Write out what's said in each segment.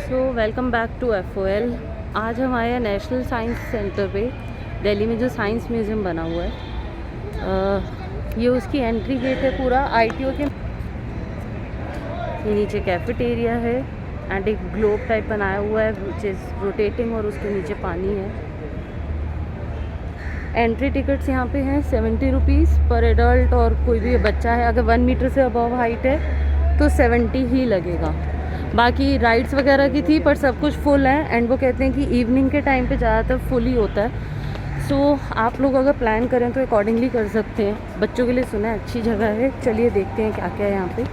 So welcome back to FOL। आज हम आए हैं नेशनल साइंस सेंटर पे, दिल्ली में जो साइंस म्यूज़ियम बना हुआ है। ये उसकी एंट्री गेट है पूरा ITO के। ये नीचे कैफेटेरिया है एंड एक ग्लोब टाइप बनाया हुआ है विच इज़ रोटेटिंग, और उसके नीचे पानी है। एंट्री टिकट्स यहाँ पे हैं 70 रुपीज़ पर एडल्ट, और कोई भी बच्चा है अगर 1 मीटर से अबव हाइट है तो 70 ही लगेगा। बाकी राइड्स वगैरह की थी पर सब कुछ फुल है, एंड वो कहते हैं कि इवनिंग के टाइम पे ज़्यादातर फुल ही होता है। सो आप लोग अगर प्लान करें तो अकॉर्डिंगली कर सकते हैं। बच्चों के लिए सुना है अच्छी जगह है। चलिए देखते हैं क्या क्या है यहाँ पे।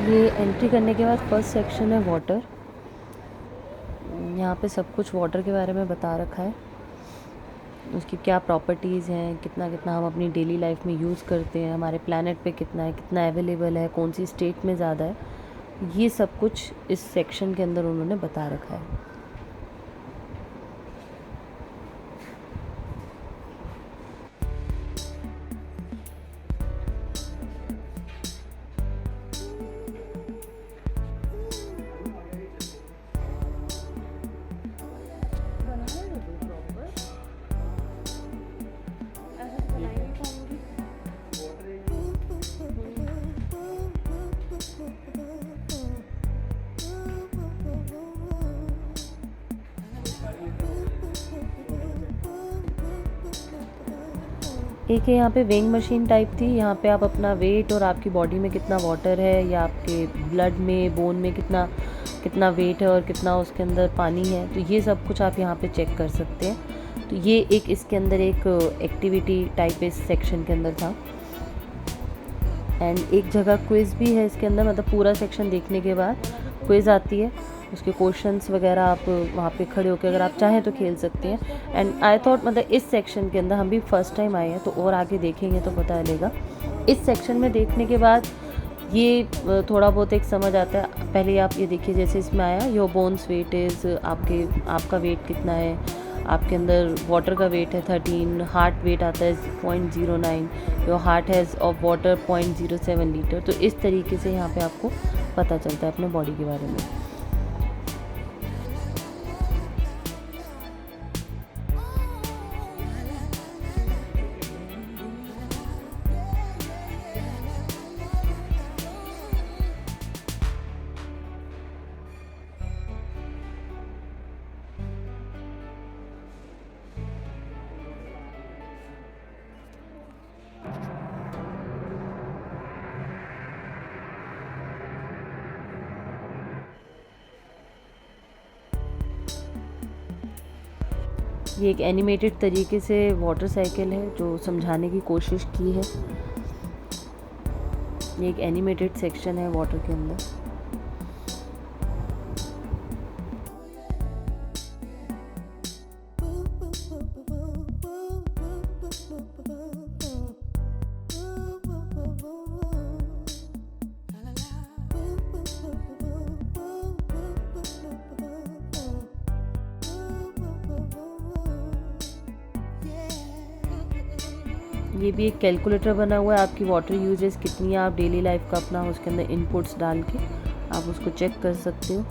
ये एंट्री करने के बाद फर्स्ट सेक्शन है वाटर। यहाँ पे सब कुछ वाटर के बारे में बता रखा है, उसकी क्या प्रॉपर्टीज़ हैं, कितना कितना हम अपनी डेली लाइफ में यूज़ करते हैं, हमारे प्लैनेट पे कितना है, कितना अवेलेबल है, कौन सी स्टेट में ज़्यादा है। ये सब कुछ इस सेक्शन के अंदर उन्होंने बता रखा है। एक है यहाँ पे वेइंग मशीन टाइप थी। यहाँ पे आप अपना वेट और आपकी बॉडी में कितना वाटर है या आपके ब्लड में, बोन में कितना कितना वेट है और कितना उसके अंदर पानी है, तो ये सब कुछ आप यहाँ पे चेक कर सकते हैं। तो ये एक इसके अंदर एक एक्टिविटी टाइप इस सेक्शन के अंदर था। एंड एक जगह क्विज़ भी है इसके अंदर, मतलब पूरा सेक्शन देखने के बाद क्विज़ आती है, उसके क्वेश्चंस वगैरह आप वहाँ पे खड़े होकर अगर आप चाहें तो खेल सकते हैं। एंड आई थॉट मतलब इस सेक्शन के अंदर हम भी फर्स्ट टाइम आए हैं तो और आगे देखेंगे तो पता चलेगा। इस सेक्शन में देखने के बाद ये थोड़ा बहुत एक समझ आता है। पहले आप ये देखिए, जैसे इसमें आया योर बोन्स वेट इज़, आपका वेट कितना है, आपके अंदर वाटर का वेट है 13, हार्ट वेट आता है 0.09, your heart has of water 0.07 litre. तो इस तरीके से यहाँ पे आपको पता चलता है अपने बॉडी के बारे में। ये एक एनिमेटेड तरीके से वाटर साइकिल है जो समझाने की कोशिश की है। ये एक एनिमेटेड सेक्शन है वाटर के अंदर। ये भी एक कैलकुलेटर बना हुआ है, आपकी वाटर यूजेस कितनी है, आप डेली लाइफ का अपना उसके अंदर इनपुट्स डाल के आप उसको चेक कर सकते हो।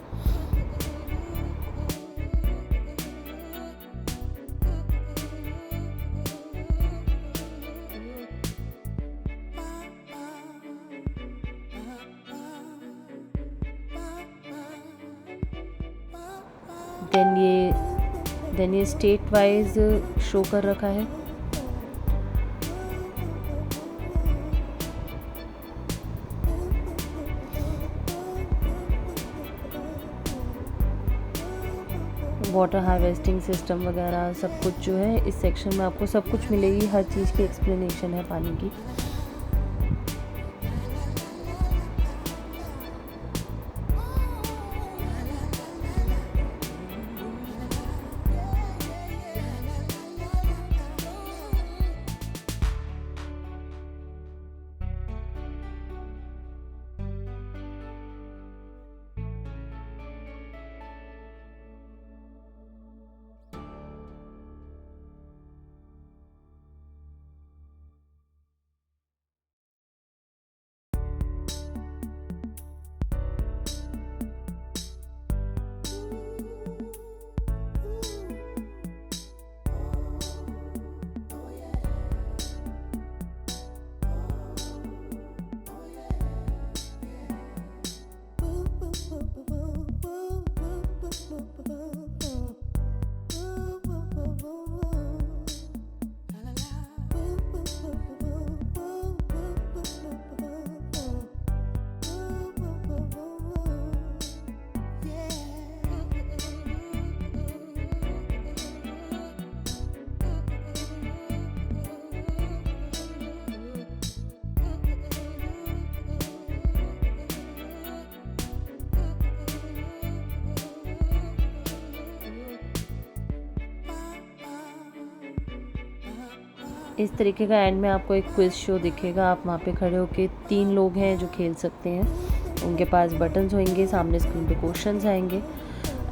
देन ये स्टेट वाइज शो कर रखा है। वाटर हार्वेस्टिंग सिस्टम वगैरह सब कुछ जो है इस सेक्शन में आपको सब कुछ मिलेगी। हर चीज़ की एक्सप्लेनेशन है पानी की। इस तरीके का एंड में आपको एक क्विज शो दिखेगा। आप वहाँ पे खड़े होके 3 लोग हैं जो खेल सकते हैं। उनके पास बटन्स होंगे, सामने स्क्रीन पे क्वेश्चंस आएंगे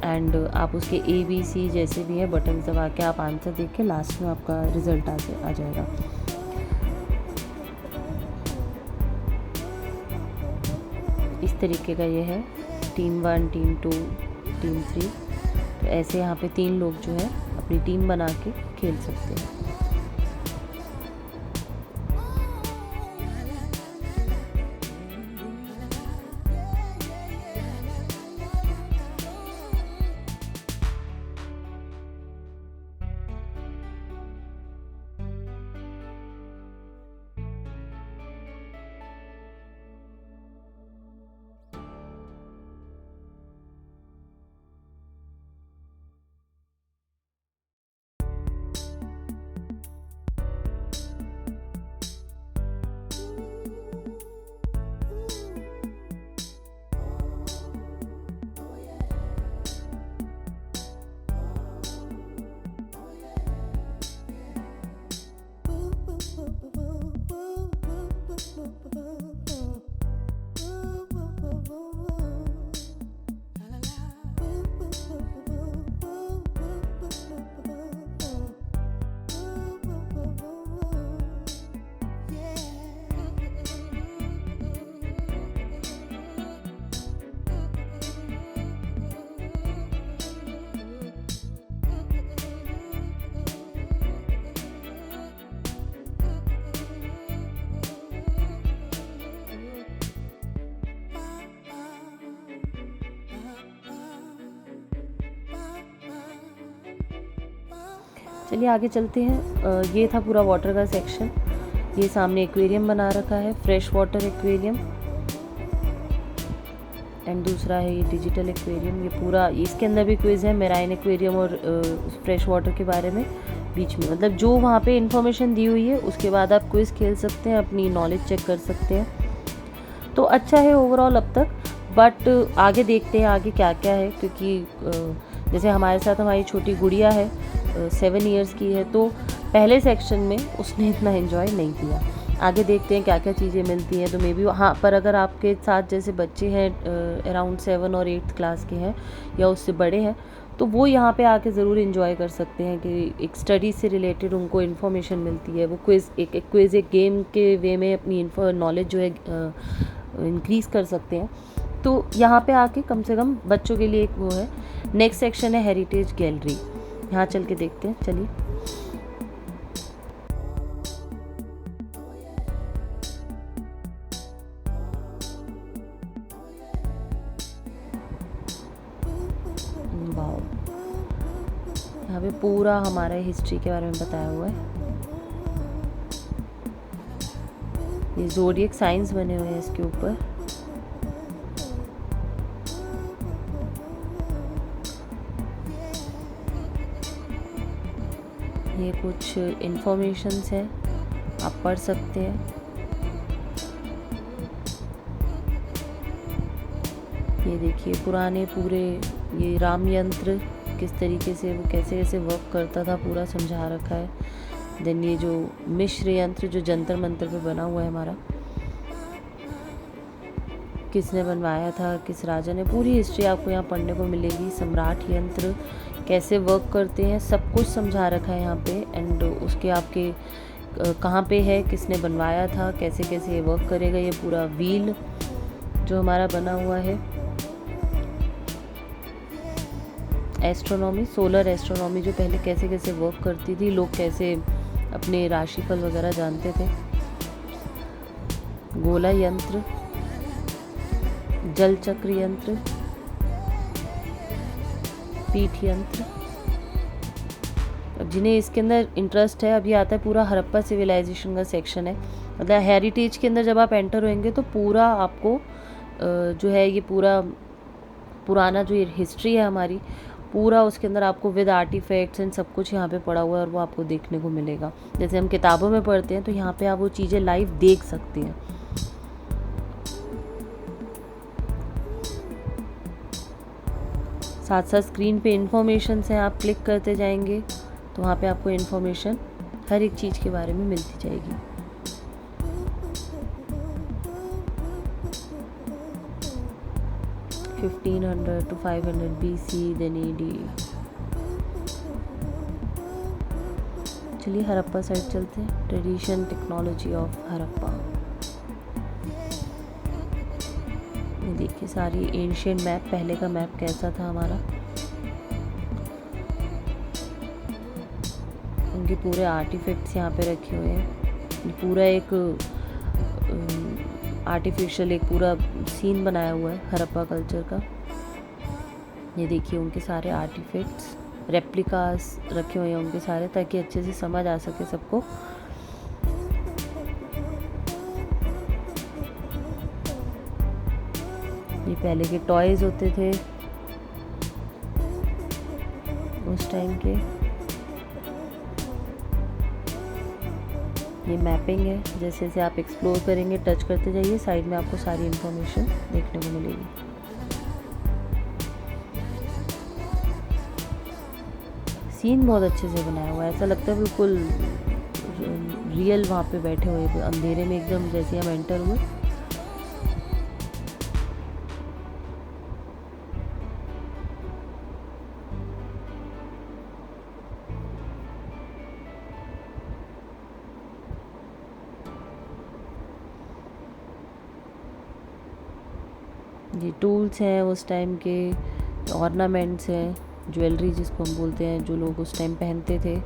एंड आप उसके ABC जैसे भी है बटन्स दबा के आप आंसर देख के लास्ट में आपका रिजल्ट आ जाएगा। इस तरीके का ये है टीम 1, टीम 2, टीम 3। तो ऐसे यहाँ पे 3 लोग जो है अपनी टीम बना के खेल सकते हैं। चलिए आगे चलते हैं। ये था पूरा वाटर का सेक्शन। ये सामने एक्वेरियम बना रखा है, फ्रेश वाटर एक्वेरियम, एंड दूसरा है ये डिजिटल एक्वेरियम। ये पूरा इसके अंदर भी क्विज़ है मेराइन एक्वेरियम और फ्रेश वाटर के बारे में। बीच में मतलब जो वहाँ पे इंफॉर्मेशन दी हुई है उसके बाद आप क्विज़ खेल सकते हैं, अपनी नॉलेज चेक कर सकते हैं। तो अच्छा है ओवरऑल अब तक, बट आगे देखते हैं आगे क्या क्या है, क्योंकि जैसे हमारे साथ हमारी छोटी गुड़िया है 7 इयर्स की है, तो पहले सेक्शन में उसने इतना एंजॉय नहीं किया। आगे देखते हैं क्या क्या चीज़ें मिलती हैं। तो मे बी हाँ, पर अगर आपके साथ जैसे बच्चे हैं अराउंड 7 और 8th क्लास के हैं या उससे बड़े हैं, तो वो यहाँ पे आके ज़रूर एंजॉय कर सकते हैं कि एक स्टडी से रिलेटेड उनको इन्फॉर्मेशन मिलती है। वो क्विज़ एक गेम के वे में अपनी नॉलेज जो है इंक्रीज़ कर सकते हैं। तो यहाँ पे आके कम से कम बच्चों के लिए एक वो है। नेक्स्ट सेक्शन है हेरिटेज गैलरी, यहाँ चल के देखते हैं। चलिए वाओ, यहाँ पे पूरा हमारा हिस्ट्री के बारे में बताया हुआ है। ये ज़ोडिएक साइंस बने हुए हैं इसके ऊपर। ये कुछ इन्फॉर्मेशंस हैं, आप पढ़ सकते हैं। ये देखिए पुराने पूरे ये राम यंत्र किस तरीके से वो कैसे कैसे वर्क करता था पूरा समझा रखा है। देन ये जो मिश्र यंत्र जो जंतर मंतर पे बना हुआ है हमारा, किसने बनवाया था, किस राजा ने, पूरी हिस्ट्री आपको यहाँ पढ़ने को मिलेगी। सम्राट यंत्र कैसे वर्क करते हैं सब कुछ समझा रखा है यहाँ पे। एंड उसके आपके कहाँ पे है, किसने बनवाया था, कैसे कैसे ये वर्क करेगा। ये पूरा व्हील जो हमारा बना हुआ है। एस्ट्रोनॉमी, सोलर एस्ट्रोनॉमी जो पहले कैसे कैसे वर्क करती थी, लोग कैसे अपने राशिफल वगैरह जानते थे। गोला यंत्र, जल चक्र यंत्र, पीठ यंत्र। अब जिन्हें इसके अंदर इंटरेस्ट है, अब ये आता है पूरा हड़प्पा सिविलाइजेशन का सेक्शन है। मतलब हेरिटेज के अंदर जब आप एंटर होंगे तो पूरा आपको जो है ये पूरा पुराना जो ये हिस्ट्री है हमारी, पूरा उसके अंदर आपको विद आर्टिफैक्ट्स एंड सब कुछ यहाँ पे पड़ा हुआ है और वो आपको देखने को मिलेगा। जैसे हम किताबों में पढ़ते हैं तो यहाँ पे आप वो चीज़ें लाइव देख सकते हैं। साथ साथ स्क्रीन पे इंफॉर्मेशन हैं, आप क्लिक करते जाएंगे तो वहाँ पे आपको इन्फॉर्मेशन हर एक चीज़ के बारे में मिलती जाएगी। (1500 to 500 BC then AD। चलिए हड़प्पा साइड चलते हैं। Tradition technology of Harappa. ये देखिए सारी एंशिएंट मैप, पहले का मैप कैसा था हमारा, उनके पूरे आर्टिफैक्ट्स यहाँ पे रखे हुए हैं। पूरा एक आर्टिफिशियल एक पूरा सीन बनाया हुआ है हड़प्पा कल्चर का। ये देखिए उनके सारे आर्टिफैक्ट्स, रेप्लिकास रखे हुए हैं उनके सारे, ताकि अच्छे से समझ आ सके सबको। ये पहले के टॉयज होते थे उस टाइम के। ये मैपिंग है, जैसे जैसे आप एक्सप्लोर करेंगे, टच करते जाइए, साइड में आपको सारी इन्फॉर्मेशन देखने को मिलेगी। सीन बहुत अच्छे से बनाया हुआ है, ऐसा लगता है बिल्कुल रियल वहाँ पे बैठे हुए अंधेरे में एकदम, जैसे हम एंटर हुए। ये टूल्स हैं उस टाइम के, ऑर्नामेंट्स हैं, ज्वेलरी जिसको हम बोलते हैं, जो लोग उस टाइम पहनते थे।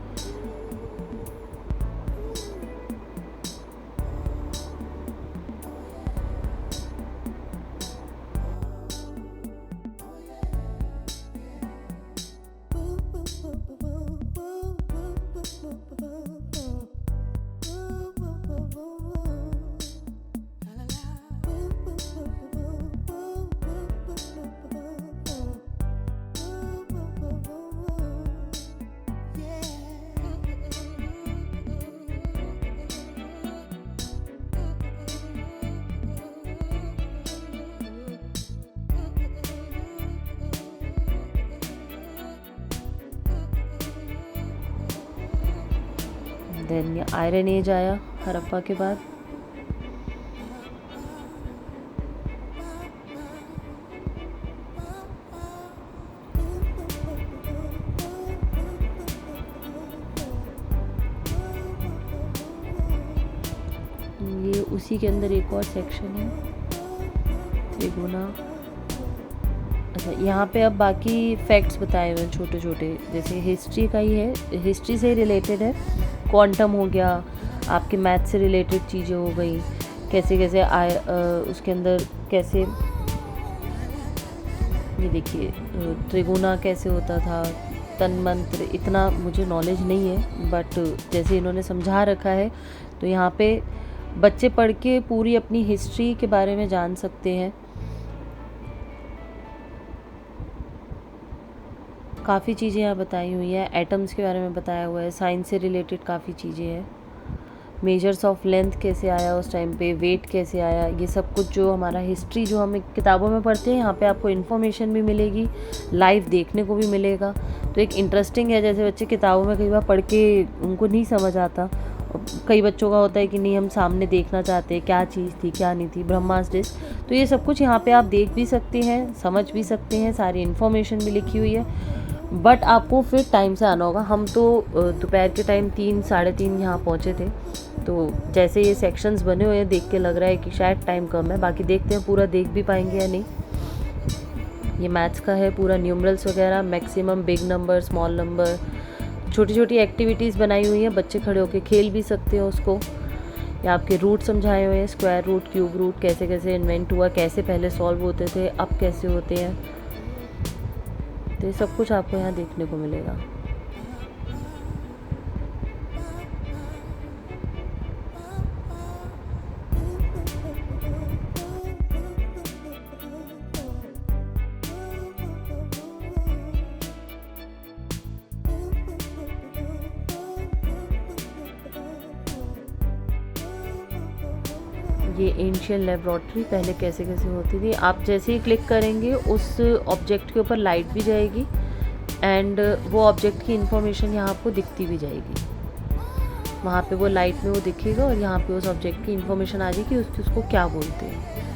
देन ये आयरन एज आया हड़प्पा के बाद। ये उसी के अंदर एक और सेक्शन है, त्रिगुना। अच्छा, यहाँ पे अब बाकी फैक्ट्स बताए हुए हैं छोटे छोटे, जैसे हिस्ट्री का ही है, हिस्ट्री से रिलेटेड है। क्वांटम हो गया, आपके मैथ से रिलेटेड चीज़ें हो गई, कैसे कैसे उसके अंदर कैसे, ये देखिए त्रिगुना कैसे होता था, तन्मंत्र, इतना मुझे नॉलेज नहीं है, बट जैसे इन्होंने समझा रखा है तो यहाँ पे बच्चे पढ़ के पूरी अपनी हिस्ट्री के बारे में जान सकते हैं। काफ़ी चीज़ें यहाँ बताई हुई हैं, एटम्स के बारे में बताया हुआ है, साइंस से रिलेटेड काफ़ी चीज़ें हैं। मेजर्स ऑफ लेंथ कैसे आया उस टाइम पे, वेट कैसे आया, ये सब कुछ जो हमारा हिस्ट्री जो हम किताबों में पढ़ते हैं, यहाँ पे आपको इन्फॉर्मेशन भी मिलेगी, लाइव देखने को भी मिलेगा। तो एक इंटरेस्टिंग है, जैसे बच्चे किताबों में कई बार पढ़ के उनको नहीं समझ आता, कई बच्चों का होता है कि नहीं हम सामने देखना चाहते हैं क्या चीज़ थी क्या नहीं थी, ब्रह्मास्त्र डिस्क, तो ये सब कुछ यहाँ पे आप देख भी सकते हैं, समझ भी सकते हैं, सारी इन्फॉर्मेशन भी लिखी हुई है। बट आपको फिर टाइम से आना होगा। हम तो दोपहर के टाइम 3 साढ़े 3 यहाँ पहुँचे थे, तो जैसे ये सेक्शंस बने हुए हैं देख के लग रहा है कि शायद टाइम कम है, बाकी देखते हैं पूरा देख भी पाएंगे या नहीं। ये मैथ्स का है पूरा, न्यूमरल्स वगैरह, maximum, big number, small number, छोटी छोटी एक्टिविटीज़ बनाई हुई हैं, बच्चे खड़े होकर खेल भी सकते हैं उसको। या आपके रूट समझाए हुए हैं, स्क्वायर रूट, क्यूब रूट कैसे कैसे इन्वेंट हुआ, कैसे पहले सॉल्व होते थे, अब कैसे होते हैं। तो ये सब कुछ आपको यहाँ देखने को मिलेगा। ये एंशियंट लेबोरेटरी पहले कैसे कैसे होती थी। आप जैसे ही क्लिक करेंगे उस ऑब्जेक्ट के ऊपर लाइट भी जाएगी एंड वो ऑब्जेक्ट की इन्फॉर्मेशन यहाँ आपको दिखती भी जाएगी। वहाँ पे वो लाइट में वो दिखेगा और यहाँ पे उस ऑब्जेक्ट की इन्फॉर्मेशन आ जाएगी उसको क्या बोलते हैं।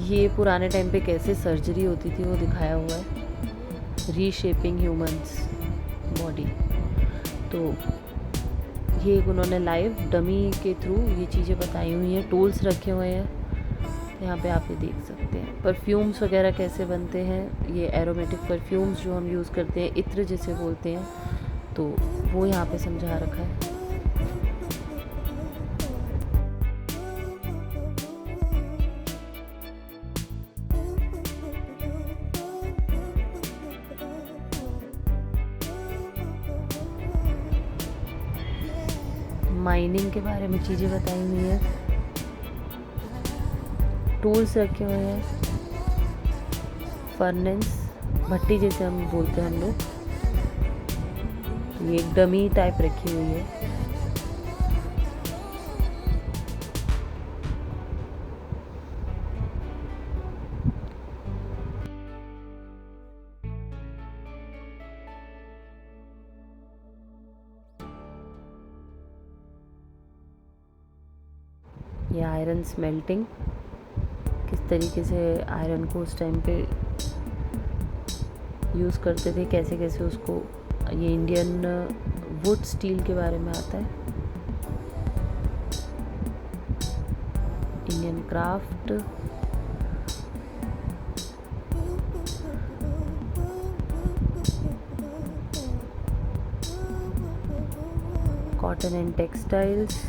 ये पुराने टाइम पे कैसे सर्जरी होती थी वो दिखाया हुआ है, रीशेपिंग ह्यूमंस बॉडी। तो ये उन्होंने लाइव डमी के थ्रू ये चीज़ें बताई हुई हैं, टूल्स रखे हुए हैं। यहाँ पे आप ये देख सकते हैं परफ्यूम्स वगैरह कैसे बनते हैं। ये एरोमेटिक परफ्यूम्स जो हम यूज़ करते हैं, इत्र जिसे बोलते हैं, तो वो यहाँ पे समझा रखा है। माइनिंग के बारे में चीज़ें बताई हुई हैं, टूल्स रखे हुए हैं, फर्नेस भट्टी जैसे हम बोलते हैं हम लोग। ये एक डमी टाइप रखी हुई है। ये आयरन स्मेल्टिंग, किस तरीके से आयरन को उस टाइम पे यूज़ करते थे, कैसे कैसे उसको। ये इंडियन वुड स्टील के बारे में आता है, Indian craft. Cotton and textiles,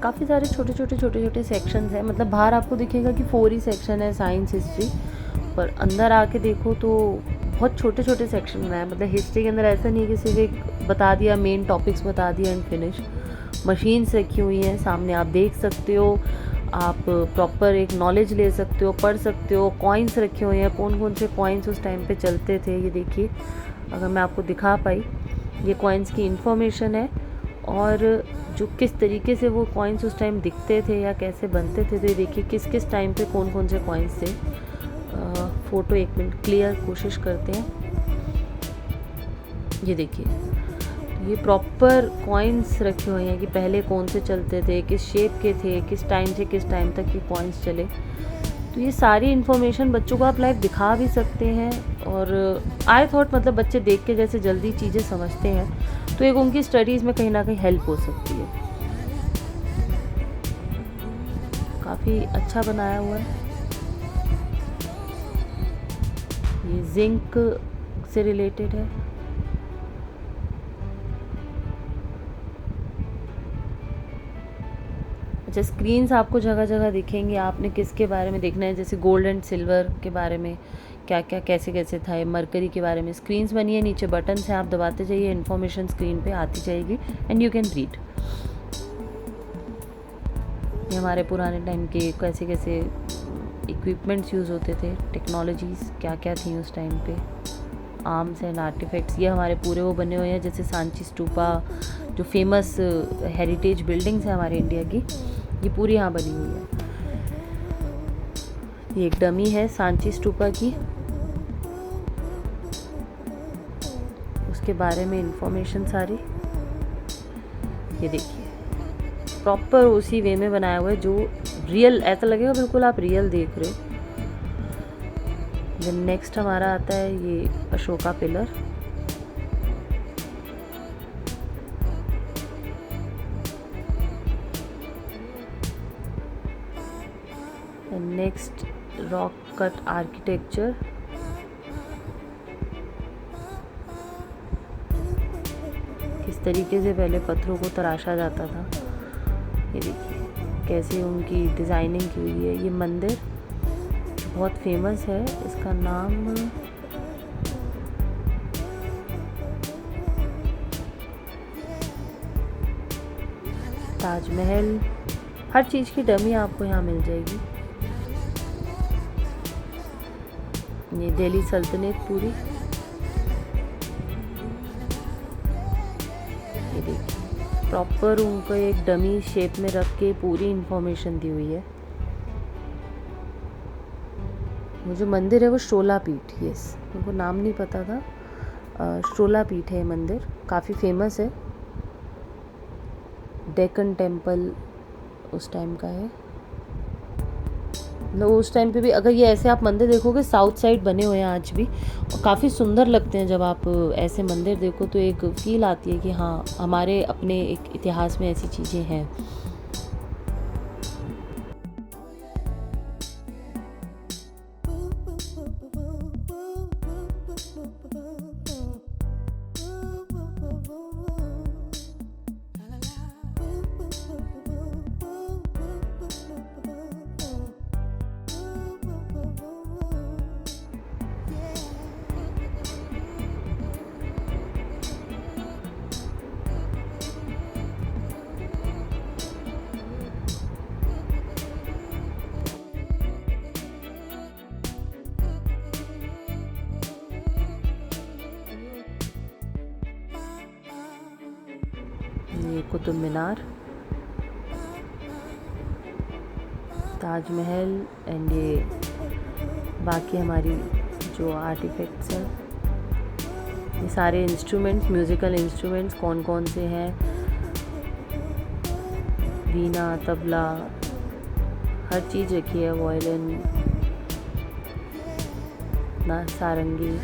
काफ़ी सारे छोटे छोटे सेक्शंस हैं। मतलब बाहर आपको दिखेगा कि 4 ही सेक्शन है साइंस हिस्ट्री, पर अंदर आके देखो तो बहुत छोटे छोटे सेक्शन बनाए। मतलब हिस्ट्री के अंदर ऐसा नहीं है कि सिर्फ एक बता दिया, मेन टॉपिक्स बता दिया एंड फिनिश। मशीन्स रखी हुई हैं सामने, आप देख सकते हो, आप प्रॉपर एक नॉलेज ले सकते हो, पढ़ सकते हो। कॉइन्स रखे हुए हैं, कौन कौन से कॉइन्स उस टाइम पे चलते थे ये देखिए, अगर मैं आपको दिखा पाई। ये कॉइन्स की इंफॉर्मेशन है और जो किस तरीके से वो कॉइन्स उस टाइम दिखते थे या कैसे बनते थे। तो ये देखिए किस किस टाइम पे कौन कौन से कॉइन्स थे। फ़ोटो एक मिनट क्लियर कोशिश करते हैं। ये देखिए, ये प्रॉपर कॉइन्स रखे हुए हैं कि पहले कौन से चलते थे, किस शेप के थे, किस टाइम से किस टाइम तक ये कॉइन्स चले। तो ये सारी इन्फॉर्मेशन बच्चों को आप लाइव दिखा भी सकते हैं। और आई थॉट मतलब बच्चे देख के जैसे जल्दी चीज़ें समझते हैं, तो एक उनकी स्टडीज़ में कहीं ना कहीं हेल्प हो सकती है। काफ़ी अच्छा बनाया हुआ है। ये जिंक से रिलेटेड है। अच्छा, स्क्रीन्स आपको जगह जगह दिखेंगे, आपने किसके बारे में देखना है, जैसे गोल्ड एंड सिल्वर के बारे में क्या क्या कैसे कैसे था, मरकरी के बारे में स्क्रीन्स बनी है। नीचे बटन से आप दबाते जाइए, इन्फॉर्मेशन स्क्रीन पे आती जाएगी एंड यू कैन रीड। ये हमारे पुराने टाइम के कैसे कैसे इक्विपमेंट्स यूज़ होते थे, टेक्नोलॉजीज़ क्या क्या थी उस टाइम पे, आर्म्स एंड आर्टिफैक्ट्स। ये हमारे पूरे वो बने हुए हैं, जैसे सांची स्तूपा जो फेमस हेरिटेज बिल्डिंग्स है हमारे इंडिया की, ये पूरी यहाँ बनी हुई है। ये एक डमी है सांची स्तूपा की, उसके बारे में इंफॉर्मेशन सारी ये देखिए, प्रॉपर उसी वे में बनाया हुआ है जो रियल, ऐसा लगेगा बिल्कुल आप रियल देख रहे हो। देन नेक्स्ट हमारा आता है ये Ashoka pillar. Next rock cut architecture. किस तरीके से पहले पत्थरों को तराशा जाता था, ये देखिए कैसे उनकी डिज़ाइनिंग की हुई है। ये मंदिर बहुत फेमस है, इसका नाम ताजमहल। हर चीज़ की डमी आपको यहाँ मिल जाएगी। ये दिल्ली सल्तनत पूरी, ये देखिए प्रॉपर उनको एक डमी शेप में रख के पूरी इंफॉर्मेशन दी हुई है। वो जो मंदिर है वो शोला पीठ, यस, उनको नाम नहीं पता था, शोला पीठ है मंदिर, काफ़ी फेमस है। डेक्कन टेम्पल उस टाइम का है। मतलब उस टाइम पे भी अगर ये ऐसे आप मंदिर देखोगे साउथ साइड बने हुए हैं आज भी, और काफ़ी सुंदर लगते हैं। जब आप ऐसे मंदिर देखो तो एक फील आती है कि हाँ हमारे अपने एक इतिहास में ऐसी चीज़ें हैं। ये कुतुब मीनार, ताजमहल एंड ये बाकी हमारी जो आर्टिफैक्ट्स हैं, ये सारे इंस्ट्रूमेंट्स, म्यूज़िकल इंस्ट्रूमेंट्स कौन कौन से हैं, वीणा, तबला, हर चीज़ रखी है, वायलिन, ना सारंगी।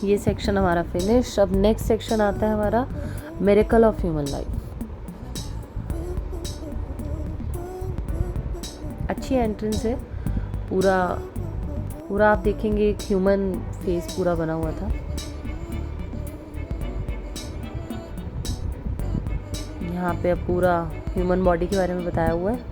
ये सेक्शन हमारा फिनिश। अब नेक्स्ट सेक्शन आता है हमारा मिरेकल ऑफ ह्यूमन लाइफ। अच्छी एंट्रेंस है, पूरा पूरा आप देखेंगे एक ह्यूमन फेस पूरा बना हुआ था। यहाँ पे अब पूरा ह्यूमन बॉडी के बारे में बताया हुआ है।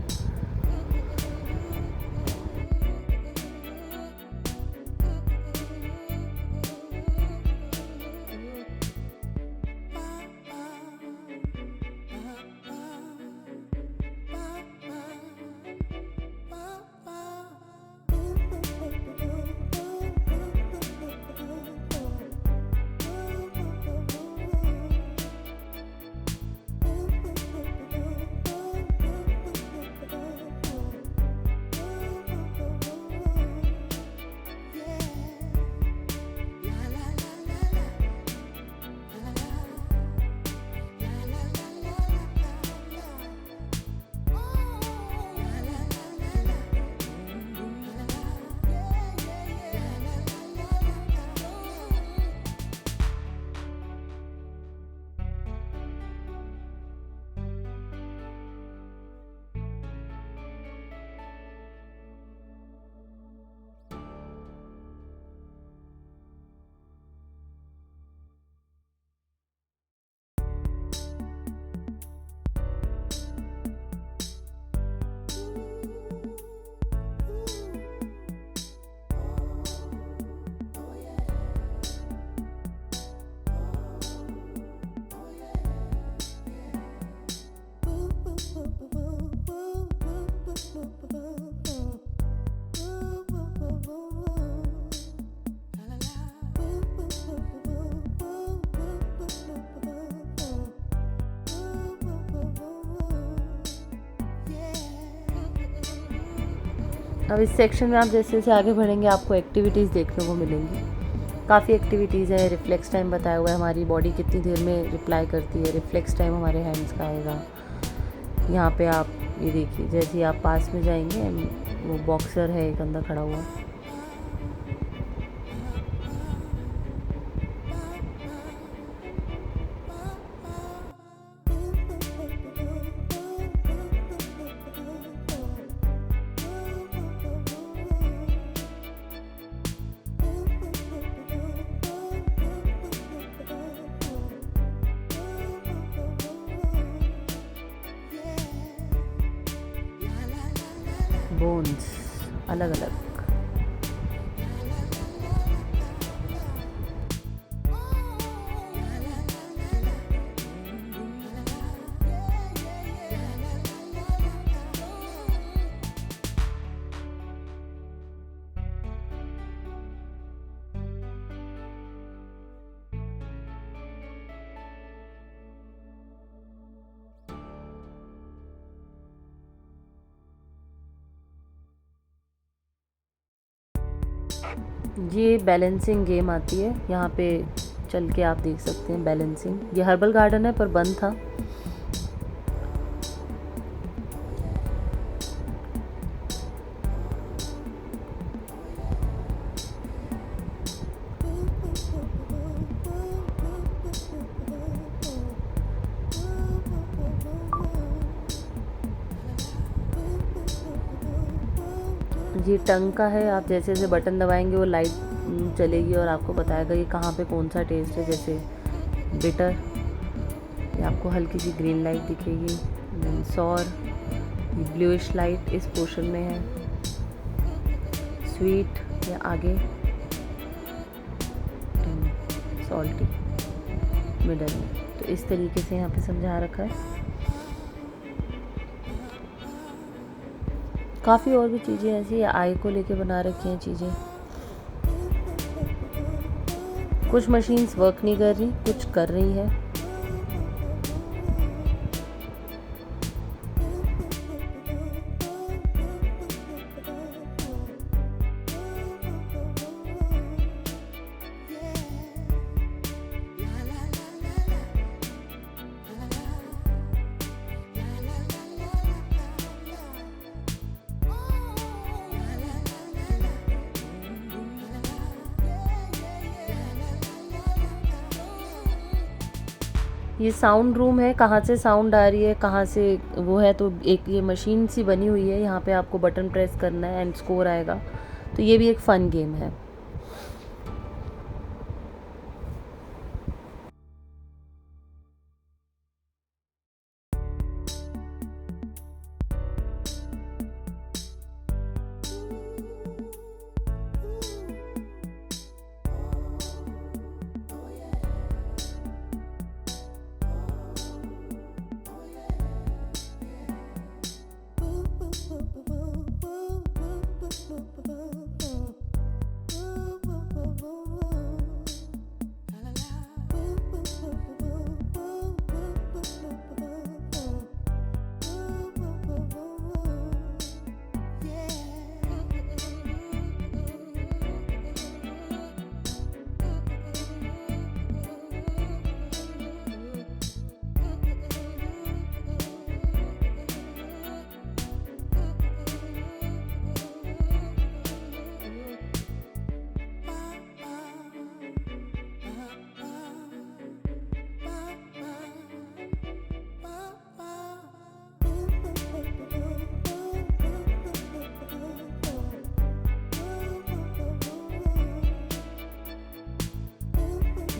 अब इस सेक्शन में आप जैसे जैसे आगे बढ़ेंगे आपको एक्टिविटीज़ देखने को मिलेंगी। काफ़ी एक्टिविटीज़ है। रिफ्लेक्स टाइम बताया हुआ है, हमारी बॉडी कितनी देर में रिप्लाई करती है। रिफ्लेक्स टाइम हमारे हैंड्स का आएगा। यहाँ पे आप ये देखिए, जैसे ही आप पास में जाएंगे वो बॉक्सर है एक अंदर खड़ा हुआ। बोन्स अलग अलग। ये बैलेंसिंग गेम आती है, यहाँ पे चल के आप देख सकते हैं बैलेंसिंग। ये हर्बल गार्डन है पर बंद था। ये टंग का है, आप जैसे जैसे बटन दबाएंगे वो लाइट चलेगी और आपको बताएगा कि कहाँ पे कौन सा टेस्ट है। जैसे बिटर, ये आपको हल्की सी ग्रीन लाइट दिखेगी। सॉर, ब्लूइश लाइट इस पोर्शन में है। स्वीट या आगे, सॉल्टी मिडल में। तो इस तरीके से यहाँ पे समझा रखा है। काफ़ी और भी चीज़ें ऐसी आई को लेके बना रखी हैं चीज़ें। कुछ मशीन्स वर्क नहीं कर रही, कुछ कर रही है। ये साउंड रूम है, कहाँ से साउंड आ रही है कहाँ से वो है, तो एक ये मशीन सी बनी हुई है। यहाँ पे आपको बटन प्रेस करना है एंड स्कोर आएगा। तो ये भी एक फ़न गेम है।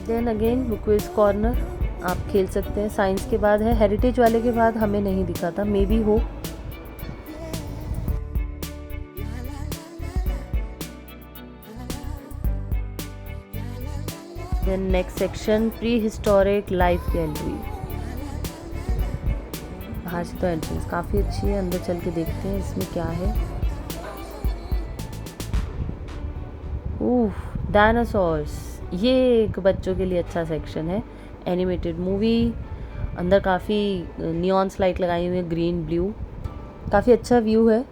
देन अगेन क्विज कॉर्नर आप खेल सकते हैं। साइंस के बाद है, हेरिटेज वाले के बाद हमें नहीं दिखा था, मे बी हो। Then next section prehistoric life gallery. बाहर से तो एंट्रेंस काफ़ी अच्छी है, अंदर चल के देखते हैं इसमें क्या है। ओह, डायनासोर्स। ये एक बच्चों के लिए अच्छा सेक्शन है। एनिमेटेड मूवी, अंदर काफ़ी नियॉन लाइट लगाई हुई है, ग्रीन ब्लू, काफ़ी अच्छा व्यू है।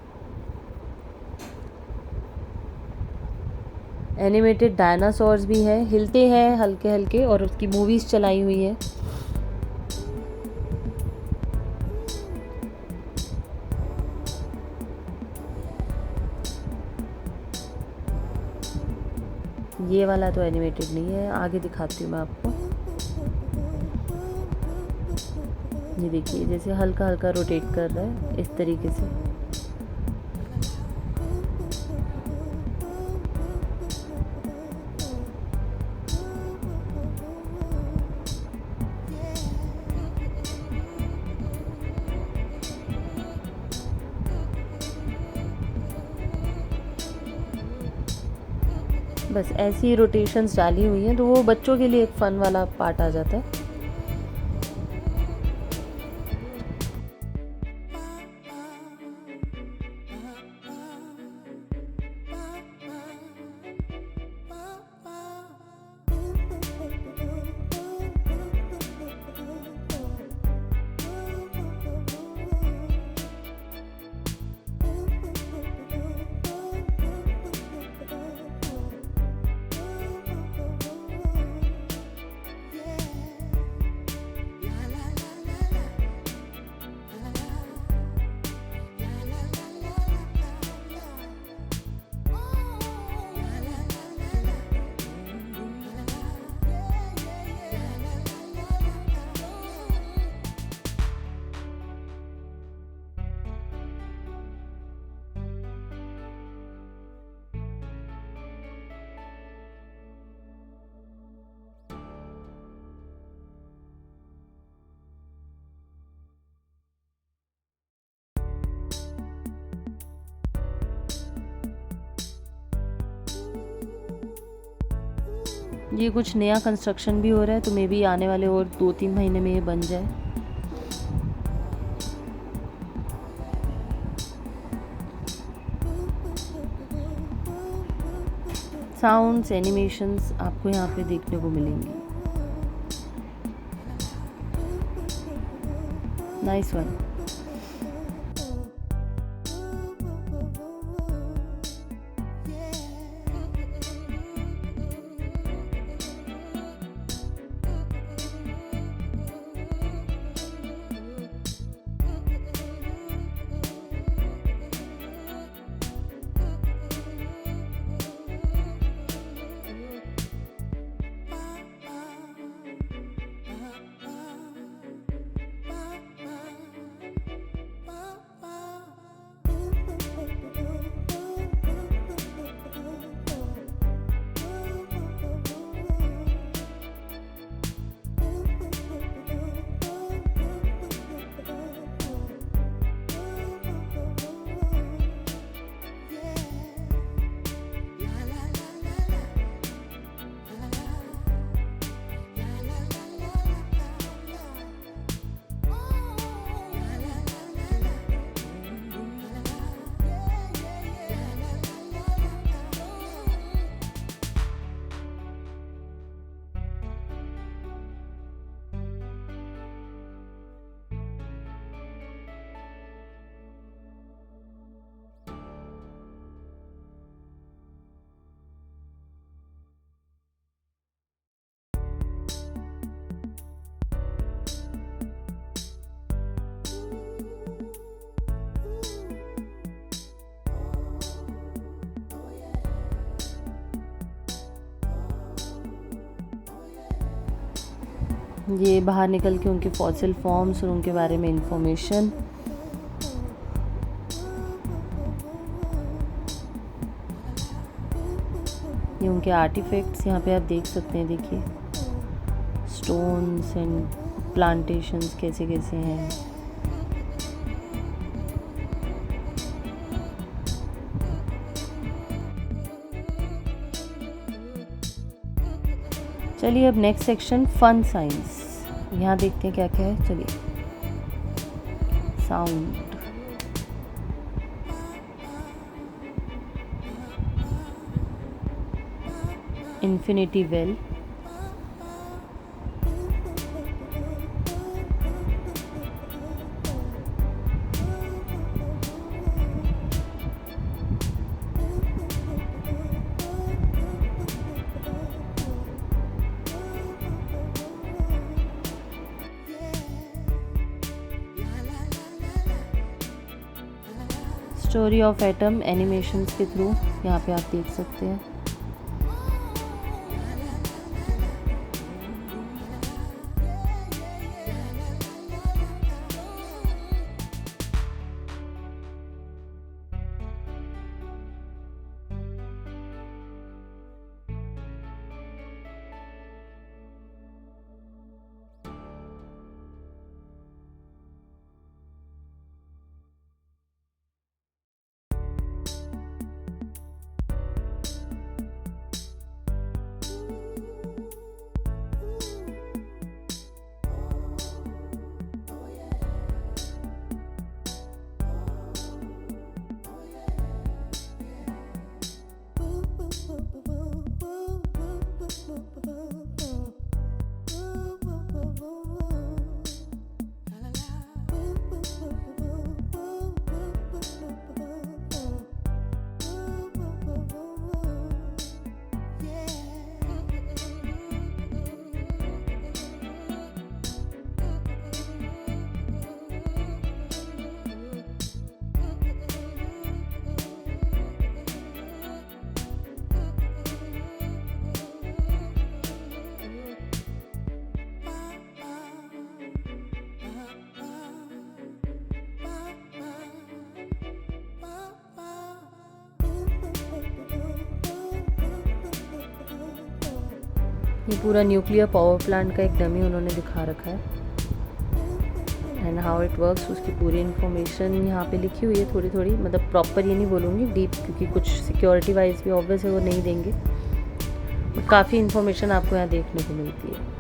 एनिमेटेड डायनासोर्स भी हैं, हिलते हैं हल्के हल्के, और उसकी मूवीज़ चलाई हुई है। ये वाला तो एनिमेटेड नहीं है, आगे दिखाती हूँ मैं आपको। ये देखिए जैसे हल्का हल्का रोटेट कर रहा है इस तरीके से। बस ऐसी रोटेशंस डाली हुई हैं, तो वो बच्चों के लिए एक फ़न वाला पार्ट आ जाता है। ये कुछ नया कंस्ट्रक्शन भी हो रहा है, तो मे बी आने वाले और 2-3 महीने में ये बन जाए। साउंड्स, एनिमेशंस आपको यहाँ पे देखने को मिलेंगी। Nice one. ये बाहर निकल के उनके फॉसिल फॉर्म्स और उनके बारे में इंफॉर्मेशन। ये उनके आर्टिफैक्ट्स यहाँ पे आप देख सकते हैं। देखिए स्टोन्स एंड प्लांटेशंस कैसे कैसे हैं। चलिए अब नेक्स्ट सेक्शन फन साइंस, यहाँ देखते हैं क्या क्या है। चलिए sound, infinity well, story of atom animations के थ्रू यहाँ पे आप देख सकते हैं। ये पूरा न्यूक्लियर पावर प्लांट का एक डमी उन्होंने दिखा रखा है एंड हाउ इट वर्क्स, उसकी पूरी इन्फॉर्मेशन यहाँ पे लिखी हुई है थोड़ी थोड़ी, मतलब प्रॉपर ये नहीं बोलूँगी डीप, क्योंकि कुछ सिक्योरिटी वाइज भी ऑब्वियस है वो नहीं देंगे, बट काफ़ी इन्फॉर्मेशन आपको यहाँ देखने को मिलती है।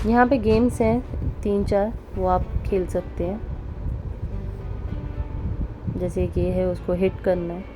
यहाँ पे गेम्स हैं 3-4, वो आप खेल सकते हैं, जैसे कि ये है उसको हिट करना है।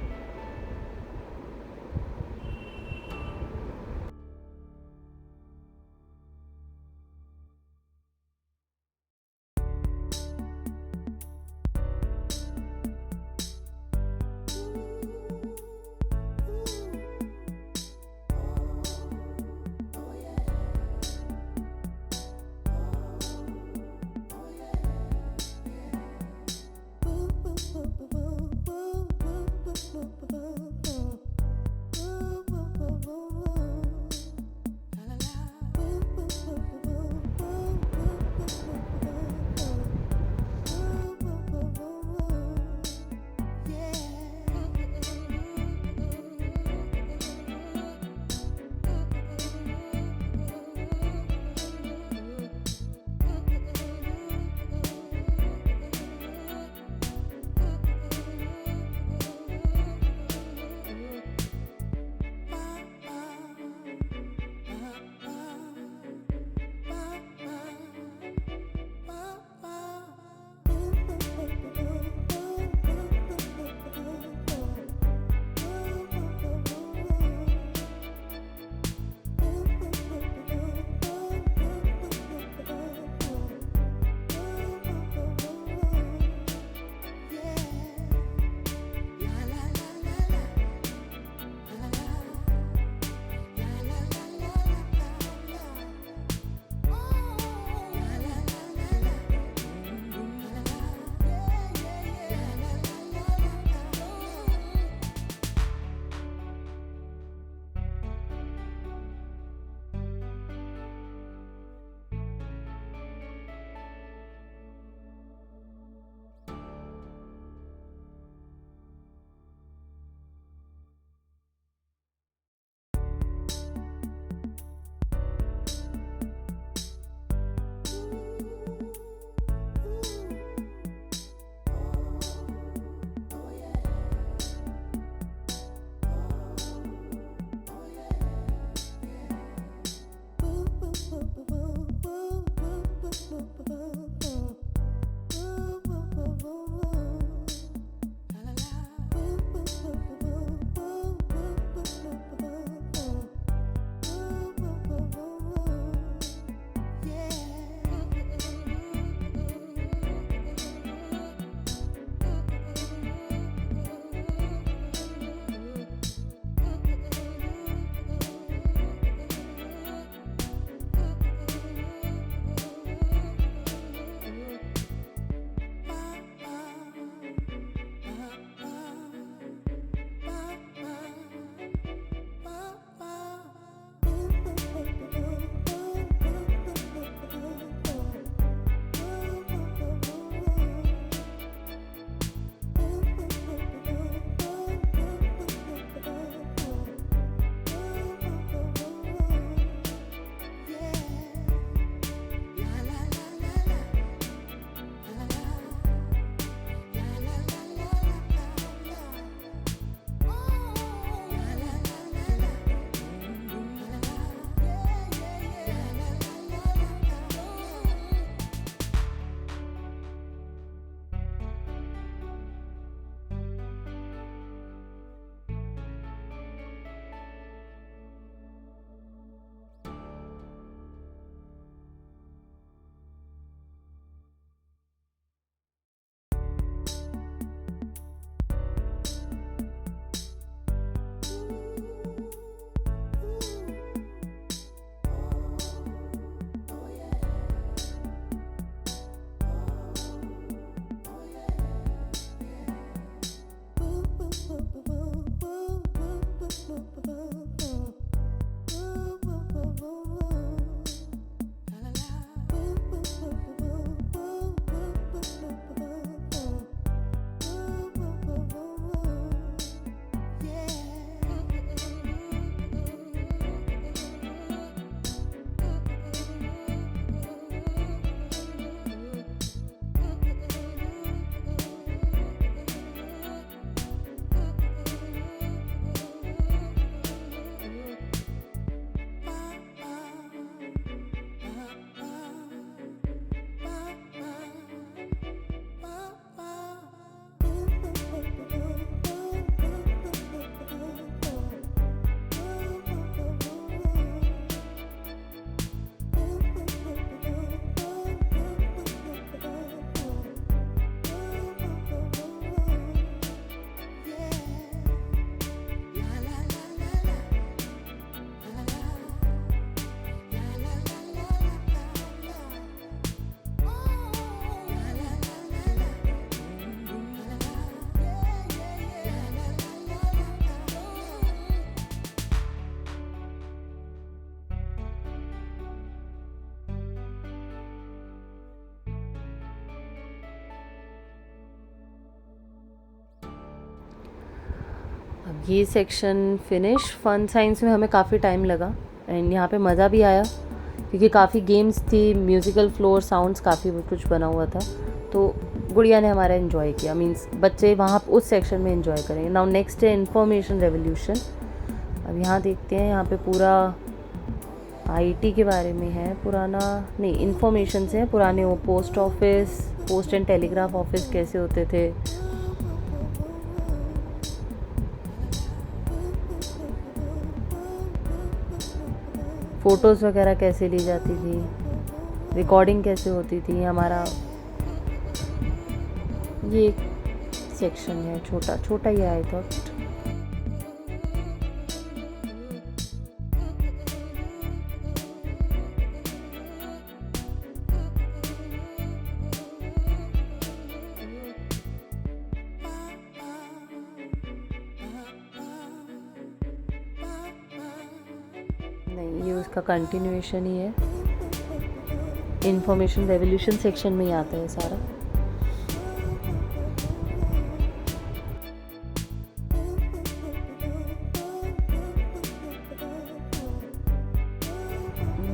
ये सेक्शन फिनिश। फन साइंस में हमें काफ़ी टाइम लगा एंड यहाँ पे मज़ा भी आया क्योंकि काफ़ी गेम्स थी, म्यूज़िकल फ्लोर, साउंड्स काफ़ी कुछ बना हुआ था, तो गुड़िया ने हमारा एंजॉय किया। मींस बच्चे वहाँ उस सेक्शन में एंजॉय करेंगे। नाउ नेक्स्ट है इंफॉर्मेशन रेवोल्यूशन। अब यहाँ देखते हैं, यहाँ पे पूरा आईटी के बारे में है, पुराना नहीं, इंफॉर्मेशन से है पुराने, वो post office, post and telegraph office कैसे होते थे, फ़ोटोज़ वगैरह कैसे ली जाती थी, रिकॉर्डिंग कैसे होती थी हमारा। ये एक सेक्शन है, छोटा छोटा ही आई थॉट। नहीं, ये उसका कंटिन्यूएशन ही है। इंफॉर्मेशन रेवोल्यूशन सेक्शन में ही आता है सारा।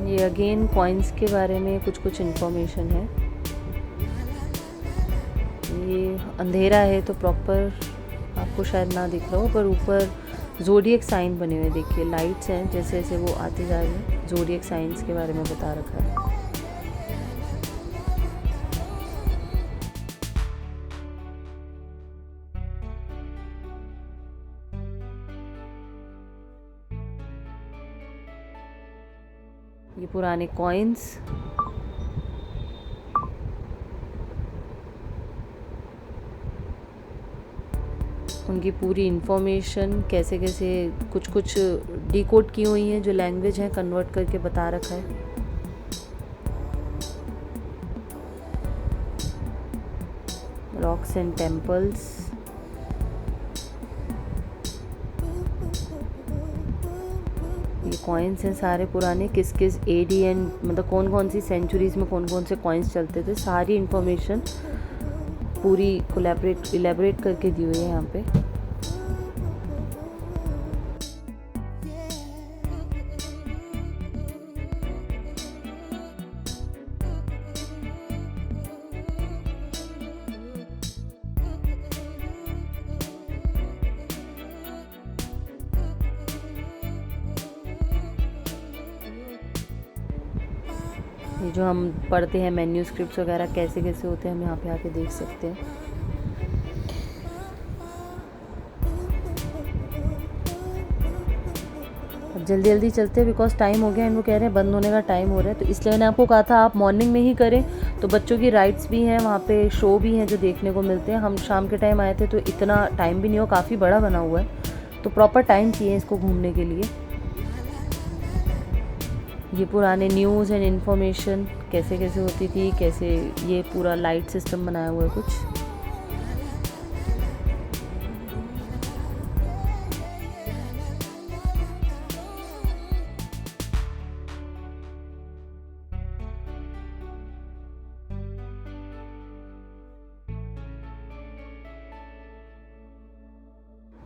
ये अगेन कॉइन्स के बारे में कुछ इन्फॉर्मेशन है। ये अंधेरा है तो प्रॉपर आपको शायद ना दिख रहा हो, पर ऊपर ज़ोडिएक साइन बने हुए देखिए, लाइट्स हैं, जैसे जैसे वो आते जा रही हैं ज़ोडिएक साइंस के बारे में बता रखा है। ये पुराने कॉइन्स, उनकी पूरी इन्फॉर्मेशन कैसे कैसे कुछ डिकोड की हुई हैं, जो लैंग्वेज है कन्वर्ट करके बता रखा है। रॉक्स एंड टेम्पल्स, ये कॉइन्स हैं सारे पुराने, किस किस एडी एंड मतलब कौन कौन सी सेंचुरीज़ में कौन कौन से कॉइन्स चलते थे, सारी इन्फॉर्मेशन पूरी इलेबरेट करके दी हुई है यहाँ पे। ये जो हम पढ़ते हैं मैन्यूस्क्रिप्ट्स वगैरह कैसे कैसे होते हैं, हम यहाँ पे आके देख सकते हैं। अब जल्दी जल्दी चलते हैं बिकॉज टाइम हो गया एंड वो कह रहे हैं बंद होने का टाइम हो रहा है, तो इसलिए मैंने आपको कहा था आप मॉर्निंग में ही करें, तो बच्चों की राइड्स भी हैं वहाँ पे, शो भी हैं जो देखने को मिलते हैं। हम शाम के टाइम आए थे तो इतना टाइम भी नहीं हो, काफ़ी बड़ा बना हुआ है, तो प्रॉपर टाइम चाहिए इसको घूमने के लिए। ये पुराने न्यूज़ एंड इन्फॉर्मेशन कैसे कैसे होती थी, कैसे ये पूरा लाइट सिस्टम बनाया हुआ है कुछ।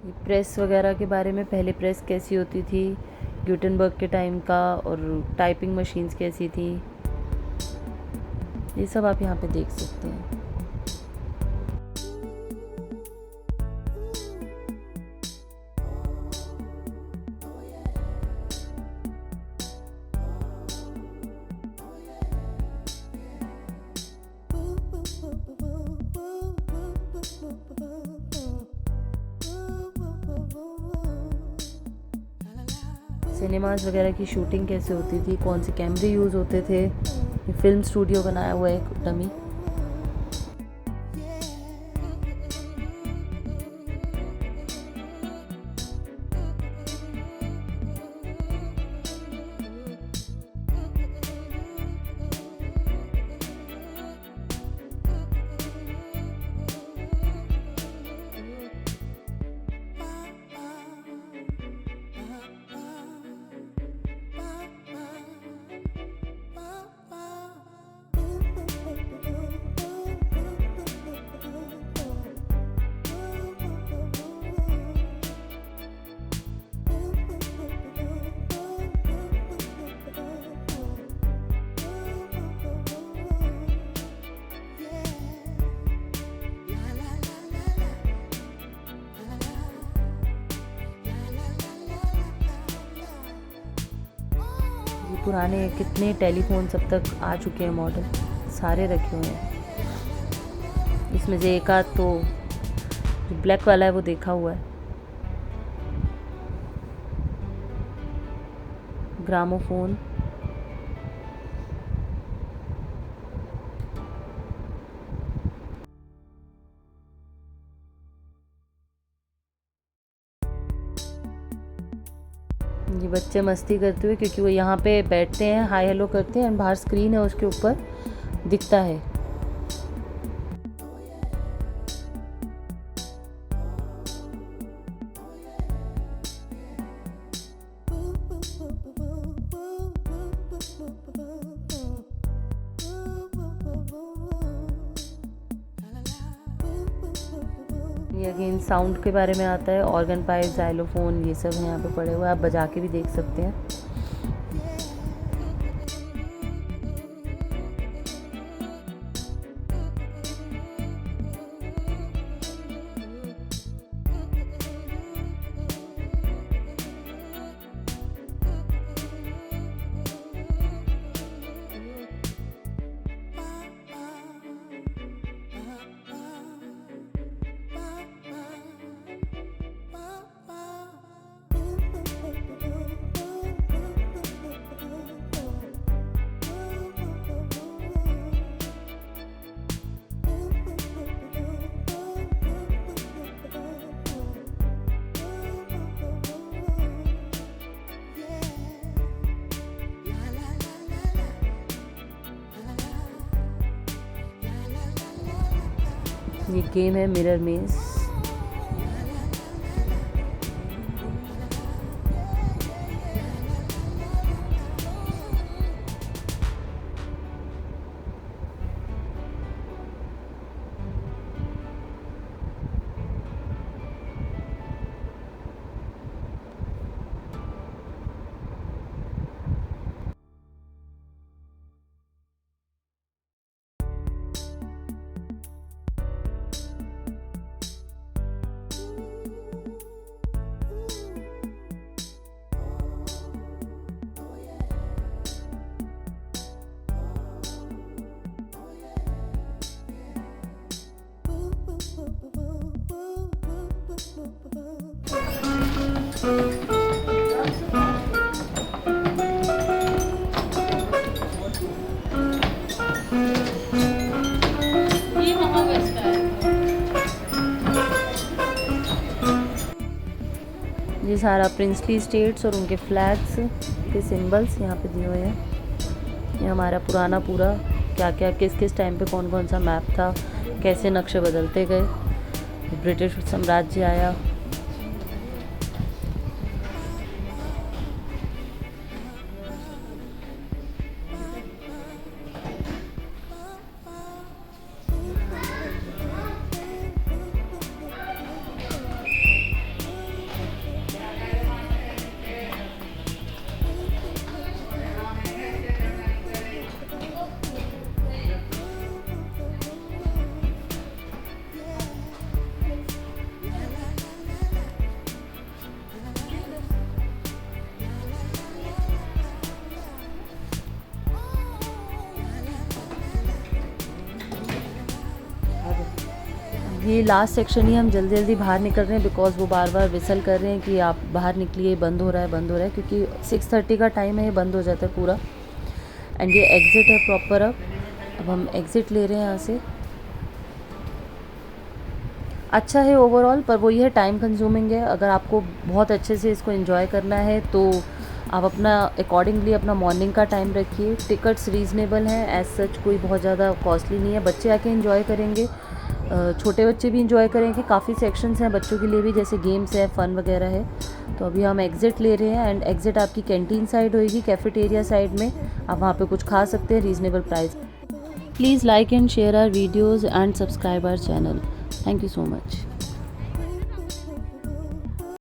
ये प्रेस वगैरह के बारे में, पहले प्रेस कैसी होती थी ग्यूटेनबर्ग के टाइम का, और टाइपिंग मशीन्स कैसी थी, ये सब आप यहाँ पे देख सकते हैं। सिनेमाज वगैरह की शूटिंग कैसे होती थी, कौन से कैमरे यूज़ होते थे, ये फिल्म स्टूडियो बनाया हुआ है एक डमी। पुराने कितने टेलीफोन अब तक आ चुके हैं मॉडल, सारे रखे हुए हैं। इसमें से एक आध तो जो ब्लैक वाला है वो देखा हुआ है। ग्रामोफोन, ये बच्चे मस्ती करते हुए, क्योंकि वो यहाँ पे बैठते हैं, हाय हेलो करते हैं, एंड बाहर स्क्रीन है उसके ऊपर दिखता है। ये अगेन साउंड के बारे में आता है, ऑर्गन पाइप, जाइलोफोन, ये सब यहाँ पे पड़े हुए हैं, आप बजा के भी देख सकते हैं। ये गेम है मिरर मेज। ये सारा प्रिंसली स्टेट्स और उनके फ्लैग्स के सिंबल्स यहाँ पे दिए हुए हैं। ये हमारा पुराना पूरा क्या क्या किस किस टाइम पे कौन कौन सा मैप था, कैसे नक्शे बदलते गए, ब्रिटिश साम्राज्य आया। ये लास्ट सेक्शन ही हम जल्दी जल्दी बाहर निकल रहे हैं, बिकॉज वो बार बार विसल कर रहे हैं कि आप बाहर निकलिए, बंद हो रहा है बंद हो रहा है, क्योंकि 6:30 का टाइम है, ये बंद हो जाता है पूरा। एंड ये एग्ज़िट है प्रॉपर। अब हम एग्ज़िट ले रहे हैं यहाँ से। अच्छा है ओवरऑल, पर वो ये टाइम कंज्यूमिंग है। अगर आपको बहुत अच्छे से इसको एंजॉय करना है तो आप अपना अकॉर्डिंगली अपना मॉर्निंग का टाइम रखिए। टिकट्स रीज़नेबल हैं, एज सच कोई बहुत ज़्यादा कॉस्टली नहीं है। बच्चे आके एंजॉय करेंगे, छोटे बच्चे भी इंजॉय करेंगे। काफ़ी सेक्शंस हैं बच्चों के लिए भी, जैसे गेम्स है, फ़न वगैरह है। तो अभी हम एग्ज़िट ले रहे हैं, एंड एग्ज़िट आपकी कैंटीन साइड होएगी, कैफेटेरिया साइड में। आप वहाँ पे कुछ खा सकते हैं reasonable price. Please like and share our videos and subscribe our channel. Thank you so much.